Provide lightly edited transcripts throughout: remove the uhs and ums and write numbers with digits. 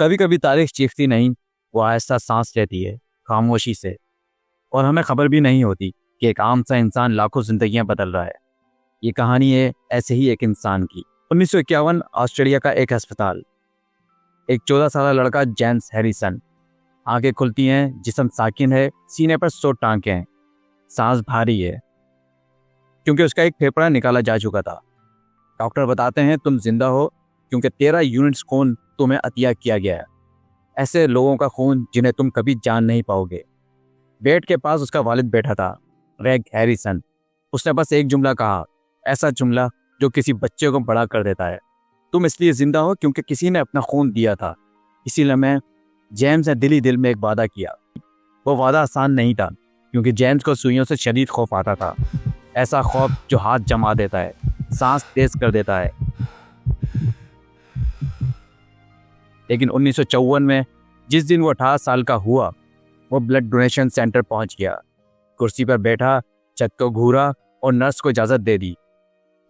कभी कभी तारीख चीखती नहीं, वो आहिस्ता सांस लेती है, खामोशी से, और हमें खबर भी नहीं होती कि एक आम सा इंसान लाखों जिंदगियां बदल रहा है। ये कहानी है ऐसे ही एक इंसान की। 1951 ऑस्ट्रेलिया का एक अस्पताल। एक 14 साल लड़का जेम्स हैरिसन। आंखें खुलती हैं, जिस्म साकिन है, सीने पर 100 टांके हैं, सांस भारी है क्योंकि उसका एक फेफड़ा निकाला जा चुका था। डॉक्टर बताते हैं तुम जिंदा हो क्योंकि 13 यूनिट्स खून तुम्हें अतिया किया गया है, ऐसे लोगों का खून जिन्हें तुम कभी जान नहीं पाओगे। बेड के पास उसका वालिद बैठा था, रेग हैरिसन। उसने बस एक जुमला कहा, ऐसा जुमला जो किसी बच्चे को बड़ा कर देता है, तुम इसलिए जिंदा हो क्योंकि किसी ने अपना खून दिया था। इसी लम्हे जेम्स ने दिल ही दिल में एक वादा किया। वो वादा आसान नहीं था क्योंकि जेम्स को सुइयों से शदीद खौफ आता था, ऐसा खौफ जो हाथ जमा देता है, सांस तेज कर देता है। लेकिन 1954 में जिस दिन वो 18 साल का हुआ, वो ब्लड डोनेशन सेंटर पहुंच गया। कुर्सी पर बैठा, छत को घूरा और नर्स को इजाज़त दे दी।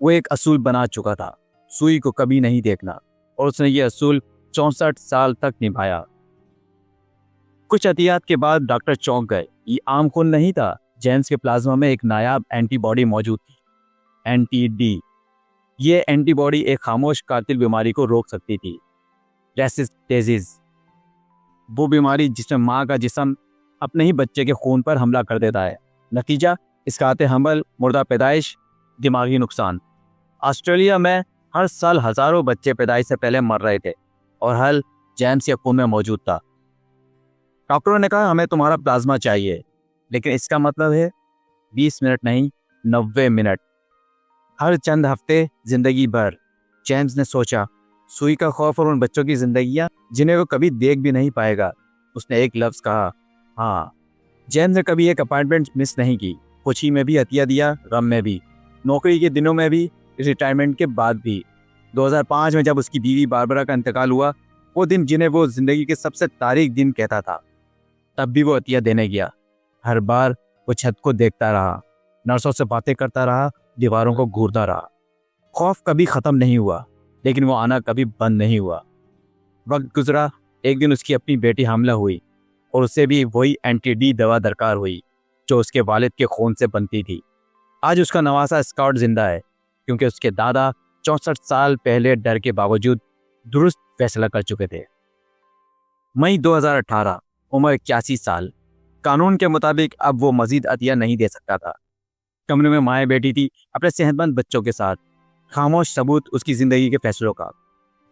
वो एक असूल बना चुका था, सुई को कभी नहीं देखना, और उसने ये असूल 64 साल तक निभाया। कुछ एहतियात के बाद डॉक्टर चौंक गए। ये आम खून नहीं था, जेम्स के प्लाज्मा में एक नायाब एंटीबॉडी मौजूद थी, एंटी-डी। ये एंटीबॉडी एक खामोश कातिल बीमारी को रोक सकती थी, रेसिस्टेसिस। वो बीमारी जिसमें माँ का जिस्म अपने ही बच्चे के खून पर हमला कर देता है। नतीजा इसकाते हमल, मुर्दा पैदाइश, दिमागी नुकसान। ऑस्ट्रेलिया में हर साल हजारों बच्चे पैदाइश से पहले मर रहे थे और हल जेम्स के खून में मौजूद था। डॉक्टरों ने कहा हमें तुम्हारा प्लाज्मा चाहिए, लेकिन इसका मतलब है 20 मिनट नहीं, 90 मिनट, हर चंद हफ्ते, जिंदगी भर। जेम्स ने सोचा, सुई का खौफ और उन बच्चों की जिंदगियां जिन्हें वो कभी देख भी नहीं पाएगा। उसने एक लफ्ज कहा, हाँ। जेम्स ने कभी एक अपॉइंटमेंट मिस नहीं की, खुशी में भी, हतिया दिया, गम में भी, नौकरी के दिनों में भी, रिटायरमेंट के बाद भी। 2005 में जब उसकी बीवी बारबरा का इंतकाल हुआ, वो दिन जिन्हें वो जिंदगी के सबसे तारीख दिन कहता था, तब भी वो हतिया देने गया। हर बार वो छत को देखता रहा, नर्सों से बातें करता रहा, दीवारों को घूरता रहा। खौफ कभी ख़त्म नहीं हुआ, लेकिन वो आना कभी बंद नहीं हुआ। वक्त गुजरा, एक दिन उसकी अपनी बेटी हामिला हुई और उसे भी वही एंटी-डी दवा दरकार हुई जो उसके वालिद के खून से बनती थी। आज उसका नवासा स्काउट जिंदा है क्योंकि उसके दादा 64 साल पहले डर के बावजूद दुरुस्त फैसला कर चुके थे। मई 2018, उम्र 81 साल। कानून के मुताबिक अब वो मजीद अतिया नहीं दे सकता था। कमरे में माए बैठी थी अपने सेहतमंद बच्चों के साथ, खामोश सबूत उसकी जिंदगी के फैसलों का।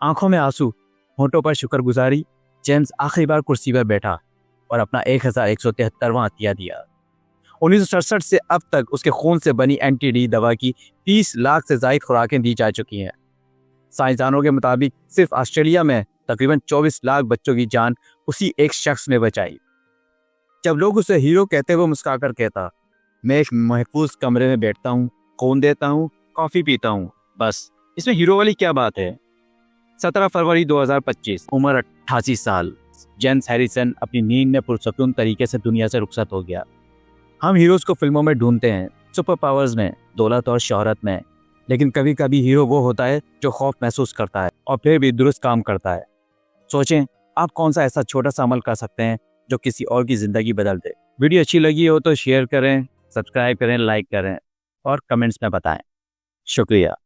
आंखों में आंसू, होठों पर शुक्रगुजारी। जेम्स आखिरी बार कुर्सी पर बैठा और अपना 1173वां अतिया दिया। 1967 से अब तक उसके खून से बनी एंटी-डी दवा की 30 लाख से ज्यादा खुराकें दी जा चुकी हैं। साइंसदानों के मुताबिक सिर्फ ऑस्ट्रेलिया में तकरीबन 24 लाख बच्चों की जान उसी एक शख्स ने बचाई। जब लोग उसे हीरो कहते, वो मुस्कुराकर कहता, मैं एक महफूज कमरे में बैठता हूँ, खून देता हूँ, कॉफी पीता हूँ, बस। इसमें हीरो वाली क्या बात है। 17 फरवरी 2025, उम्र 88 साल। जेम्स हैरिसन अपनी नींद में पुरसकून तरीके से दुनिया से रुखसत हो गया। हम हीरोज को फिल्मों में ढूंढते हैं, सुपर पावर्स में, दौलत और शोहरत में, लेकिन कभी कभी हीरो वो होता है जो खौफ महसूस करता है और फिर भी दुरुस्त काम करता है। सोचें, आप कौन सा ऐसा छोटा सा अमल कर सकते हैं जो किसी और की जिंदगी बदल दे। वीडियो अच्छी लगी हो तो शेयर करें, सब्सक्राइब करें, लाइक करें और कमेंट्स में बताएं। शुक्रिया।